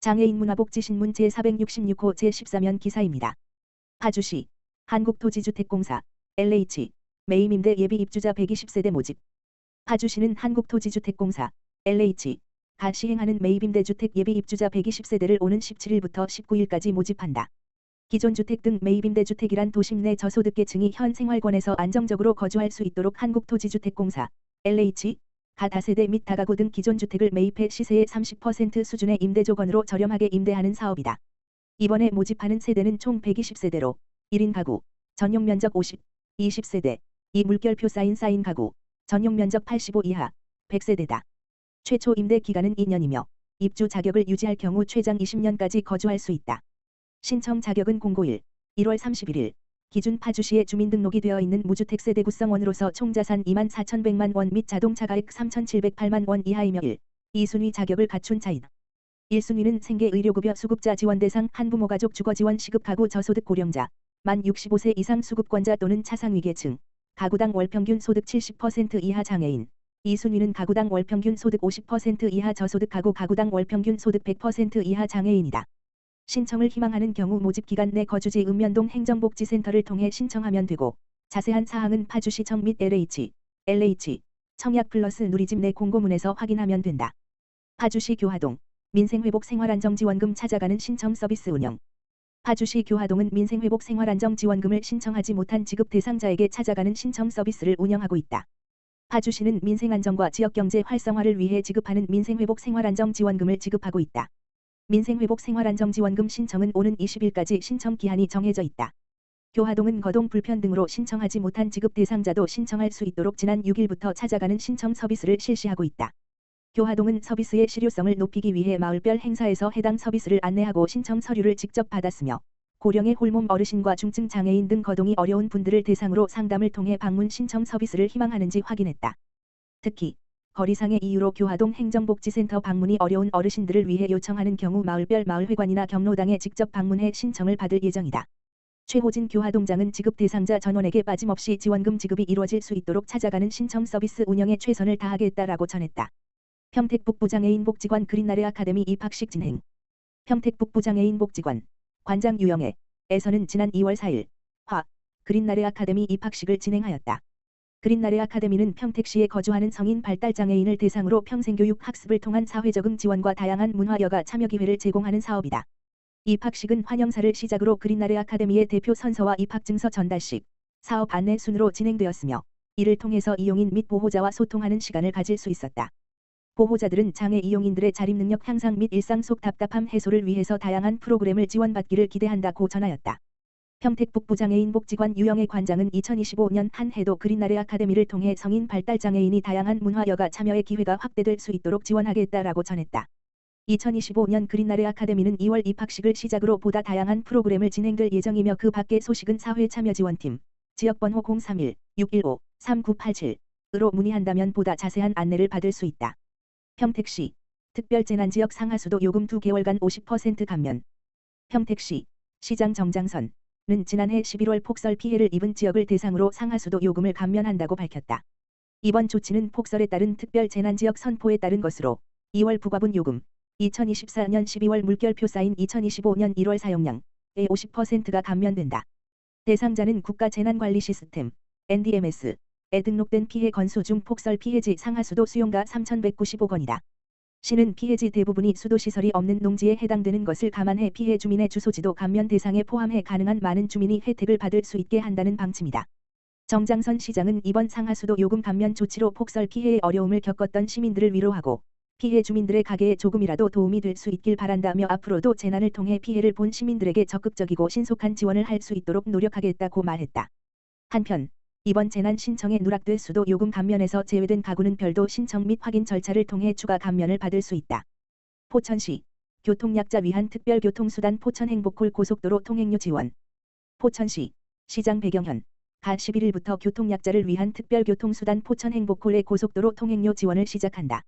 장애인 문화복지신문 제466호 제14면 기사입니다. 파주시 한국토지주택공사 LH 매입임대 예비 입주자 120세대 모집. 파주시는 한국토지주택공사 LH가 시행하는 매입임대 주택 예비 입주자 120세대를 오는 17일부터 19일까지 모집한다. 기존 주택 등 매입임대 주택이란 도심 내 저소득계층이 현 생활권에서 안정적으로 거주할 수 있도록 한국토지주택공사 LH가 다세대 및 다가구 등 기존 주택을 매입해 시세의 30% 수준의 임대 조건으로 저렴하게 임대하는 사업이다. 이번에 모집하는 세대는 총 120세대로 1인 가구, 전용 면적 50, 20세대, 이 물결표 쌓인 가구, 전용 면적 85 이하, 100세대다. 최초 임대 기간은 2년이며 입주 자격을 유지할 경우 최장 20년까지 거주할 수 있다. 신청 자격은 091, 1월 31일 기준 파주시에 주민등록이 되어 있는 무주택 세대 구성원으로서 총자산 24,100만 원 및 자동차 가액 3,708만 원 이하이며 1, 2순위 자격을 갖춘 자이다. 1순위는 생계의료급여 수급자 지원 대상 한부모 가족 주거 지원 시급 가구 저소득 고령자, 만 65세 이상 수급권자 또는 차상위계층, 가구당 월평균 소득 70% 이하 장애인. 2순위는 가구당 월평균 소득 50% 이하 저소득 가구 가구당 월평균 소득 100% 이하 장애인이다. 신청을 희망하는 경우 모집기간 내 거주지 읍면동 행정복지센터를 통해 신청하면 되고 자세한 사항은 파주시청 및 LH 청약 플러스 누리집 내 공고문에서 확인하면 된다. 파주시 교화동 민생회복 생활안정지원금 찾아가는 신청 서비스 운영. 파주시 교화동은 민생회복 생활안정지원금을 신청하지 못한 지급 대상자에게 찾아가는 신청 서비스를 운영하고 있다. 파주시는 민생안정과 지역경제 활성화를 위해 지급하는 민생회복 생활안정지원금을 지급하고 있다. 민생회복 생활안정지원금 신청은 오는 20일까지 신청 기한이 정해져 있다. 교화동은 거동 불편 등으로 신청하지 못한 지급 대상자도 신청할 수 있도록 지난 6일부터 찾아가는 신청 서비스를 실시하고 있다. 교화동은 서비스의 실효성을 높이기 위해 마을별 행사에서 해당 서비스를 안내하고 신청 서류를 직접 받았으며 고령의 홀몸 어르신과 중증 장애인 등 거동이 어려운 분들을 대상으로 상담을 통해 방문 신청 서비스를 희망하는지 확인했다. 특히 거리상의 이유로 교화동 행정복지센터 방문이 어려운 어르신들을 위해 요청하는 경우 마을별 마을회관이나 경로당에 직접 방문해 신청을 받을 예정이다. 최호진 교화동장은 지급 대상자 전원에게 빠짐없이 지원금 지급이 이루어질 수 있도록 찾아가는 신청 서비스 운영에 최선을 다하겠다라고 전했다. 평택북부장애인 복지관 그린나래 아카데미 입학식 진행. 평택북부장애인 복지관 관장 유영애에서는 지난 2월 4일 그린나래 아카데미 입학식을 진행하였다. 그린나래 아카데미는 평택시에 거주하는 성인 발달장애인을 대상으로 평생교육 학습을 통한 사회적응 지원과 다양한 문화여가 참여 기회를 제공하는 사업이다. 입학식은 환영사를 시작으로 그린나래 아카데미의 대표 선서와 입학증서 전달식, 사업 안내 순으로 진행되었으며 이를 통해서 이용인 및 보호자와 소통하는 시간을 가질 수 있었다. 보호자들은 장애 이용인들의 자립능력 향상 및 일상 속 답답함 해소를 위해서 다양한 프로그램을 지원받기를 기대한다고 전하였다. 평택북부장애인 복지관 유영애 관장은 2025년 한 해도 그린나래 아카데미를 통해 성인 발달장애인이 다양한 문화여가 참여의 기회가 확대될 수 있도록 지원하겠다라고 전했다. 2025년 그린나래 아카데미는 2월 입학식을 시작으로 보다 다양한 프로그램을 진행될 예정이며 그 밖의 소식은 사회참여지원팀 지역번호 031-615-3987으로 문의한다면 보다 자세한 안내를 받을 수 있다. 평택시 특별재난지역 상하수도 요금 2개월간 50% 감면. 평택시 시장 정장선은 지난해 11월 폭설 피해를 입은 지역을 대상으로 상하수도 요금을 감면한다고 밝혔다. 이번 조치는 폭설에 따른 특별재난지역 선포에 따른 것으로 2월 부과분 요금 2024년 12월 물결표 쌓인 2025년 1월 사용량의 50%가 감면된다. 대상자는 국가재난관리시스템 NDMS에 등록된 피해 건수 중 폭설 피해지 상하수도 수용가 3,195건이다. 시는 피해지 대부분이 수도시설이 없는 농지에 해당되는 것을 감안해 피해 주민의 주소지도 감면 대상에 포함해 가능한 많은 주민이 혜택을 받을 수 있게 한다는 방침이다. 정장선 시장은 이번 상하수도 요금 감면 조치로 폭설 피해의 어려움을 겪었던 시민들을 위로하고 피해 주민들의 가게에 조금이라도 도움이 될 수 있길 바란다며 앞으로도 재난을 통해 피해를 본 시민들에게 적극적이고 신속한 지원을 할 수 있도록 노력하겠다고 말했다. 한편 이번 재난 신청에 누락돼 수도 요금 감면에서 제외된 가구는 별도 신청 및 확인 절차를 통해 추가 감면을 받을 수 있다. 포천시 교통약자 위한 특별교통수단 포천행복홀 고속도로 통행료 지원. 포천시 시장 배경현 가 11일부터 교통약자를 위한 특별교통수단 포천행복홀의 고속도로 통행료 지원을 시작한다.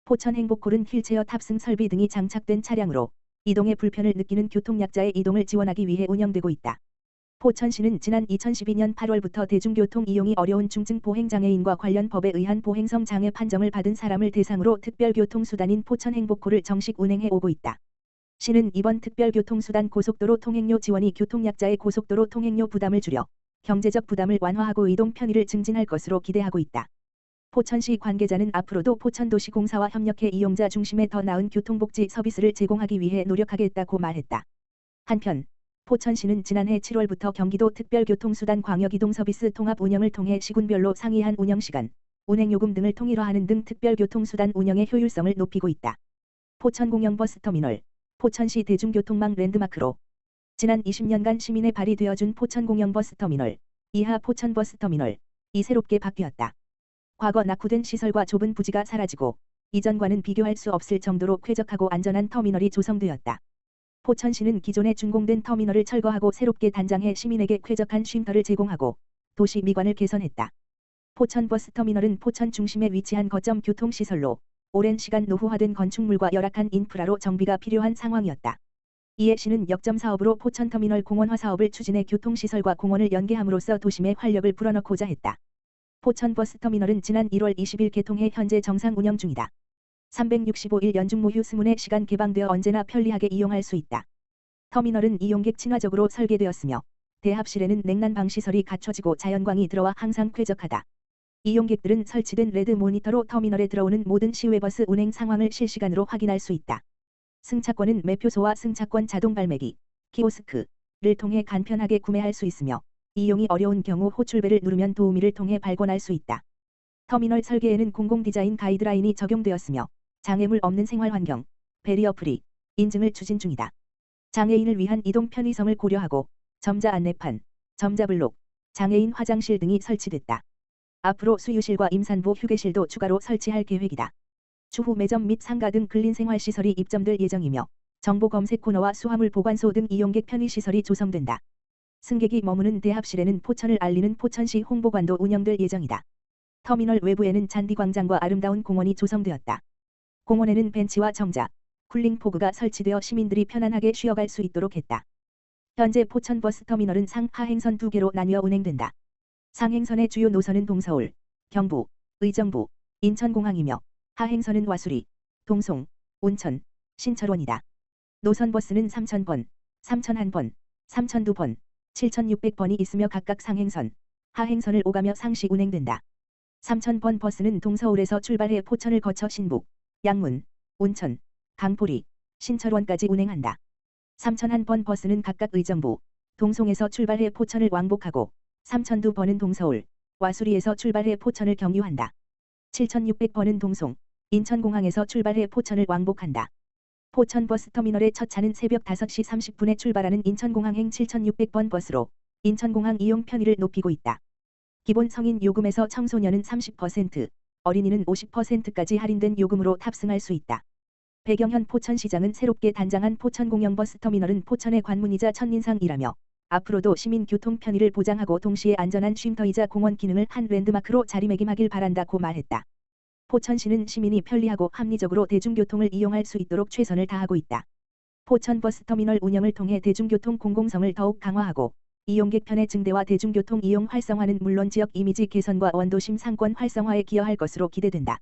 포천행복홀은 휠체어 탑승 설비 등이 장착된 차량으로 이동에 불편을 느끼는 교통약자의 이동을 지원하기 위해 운영되고 있다. 포천시는 지난 2012년 8월부터 대중교통 이용이 어려운 중증 보행장애인과 관련 법에 의한 보행성 장애 판정을 받은 사람을 대상으로 특별교통수단인 포천행복홀을 정식 운행해 오고 있다. 시는 이번 특별교통수단 고속도로 통행료 지원이 교통약자의 고속도로 통행료 부담을 줄여 경제적 부담을 완화하고 이동 편의를 증진할 것으로 기대하고 있다. 포천시 관계자는 앞으로도 포천도시공사와 협력해 이용자 중심의 더 나은 교통복지 서비스를 제공하기 위해 노력하겠다고 말했다. 한편 포천시는 지난해 7월부터 경기도 특별교통수단 광역이동서비스 통합 운영을 통해 시군별로 상이한 운영시간, 운행요금 등을 통일화하는 등 특별교통수단 운영의 효율성을 높이고 있다. 포천공영버스터미널, 포천시 대중교통망 랜드마크로 지난 20년간 시민의 발이 되어준 포천공영버스터미널, 이하 포천버스터미널이 새롭게 바뀌었다. 과거 낙후된 시설과 좁은 부지가 사라지고 이전과는 비교할 수 없을 정도로 쾌적하고 안전한 터미널이 조성되었다. 포천시는 기존에 준공된 터미널을 철거하고 새롭게 단장해 시민에게 쾌적한 쉼터를 제공하고 도시 미관을 개선했다. 포천버스터미널은 포천 중심에 위치한 거점 교통시설로 오랜 시간 노후화된 건축물과 열악한 인프라로 정비가 필요한 상황이었다. 이에 시는 역점 사업으로 포천터미널 공원화 사업을 추진해 교통시설과 공원을 연계함으로써 도심의 활력을 불어넣고자 했다. 포천버스터미널은 지난 1월 20일 개통해 현재 정상 운영 중이다. 365일 연중무휴 스문의 시간 개방되어 언제나 편리하게 이용할 수 있다. 터미널은 이용객 친화적으로 설계되었으며 대합실에는 냉난방 시설이 갖춰지고 자연광이 들어와 항상 쾌적하다. 이용객들은 설치된 레드 모니터로 터미널에 들어오는 모든 시외버스 운행 상황을 실시간으로 확인할 수 있다. 승차권은 매표소와 승차권 자동 발매기, 키오스크를 통해 간편하게 구매할 수 있으며 이용이 어려운 경우 호출벨을 누르면 도우미를 통해 발권할 수 있다. 터미널 설계에는 공공 디자인 가이드라인이 적용되었으며 장애물 없는 생활환경, 배리어 프리 인증을 추진 중이다. 장애인을 위한 이동 편의성을 고려하고 점자 안내판, 점자 블록, 장애인 화장실 등이 설치됐다. 앞으로 수유실과 임산부 휴게실도 추가로 설치할 계획이다. 추후 매점 및 상가 등 근린생활시설이 입점될 예정이며 정보 검색 코너와 수화물 보관소 등 이용객 편의시설이 조성된다. 승객이 머무는 대합실에는 포천을 알리는 포천시 홍보관도 운영될 예정이다. 터미널 외부에는 잔디광장과 아름다운 공원이 조성되었다. 공원에는 벤치와 정자, 쿨링포그가 설치되어 시민들이 편안하게 쉬어갈 수 있도록 했다. 현재 포천버스터미널은 상, 하행선 2개로 나뉘어 운행된다. 상행선의 주요 노선은 동서울, 경부, 의정부, 인천공항이며 하행선은 와수리, 동송, 온천, 신철원이다. 노선버스는 3000번, 3001번, 3002번, 7600번이 있으며 각각 상행선, 하행선을 오가며 상시 운행된다. 3000번 버스는 동서울에서 출발해 포천을 거쳐 신북, 양문, 온천, 강포리, 신철원까지 운행한다. 3001번 버스는 각각 의정부, 동송에서 출발해 포천을 왕복하고 3002번은 동서울, 와수리에서 출발해 포천을 경유한다. 7600번은 동송, 인천공항에서 출발해 포천을 왕복한다. 포천버스터미널의 첫 차는 새벽 5시 30분에 출발하는 인천공항행 7600번 버스로 인천공항 이용 편의를 높이고 있다. 기본 성인 요금에서 청소년은 30%, 어린이는 50%까지 할인된 요금으로 탑승할 수 있다. 배경현 포천시장은 새롭게 단장한 포천공영버스터미널은 포천의 관문이자 첫인상이라며 앞으로도 시민 교통 편의를 보장하고 동시에 안전한 쉼터이자 공원 기능을 한 랜드마크로 자리매김하길 바란다고 말했다. 포천시는 시민이 편리하고 합리적으로 대중교통을 이용할 수 있도록 최선을 다하고 있다. 포천버스터미널 운영을 통해 대중교통 공공성을 더욱 강화하고 이용객 편의 증대와 대중교통 이용 활성화는 물론 지역 이미지 개선과 원도심 상권 활성화에 기여할 것으로 기대된다.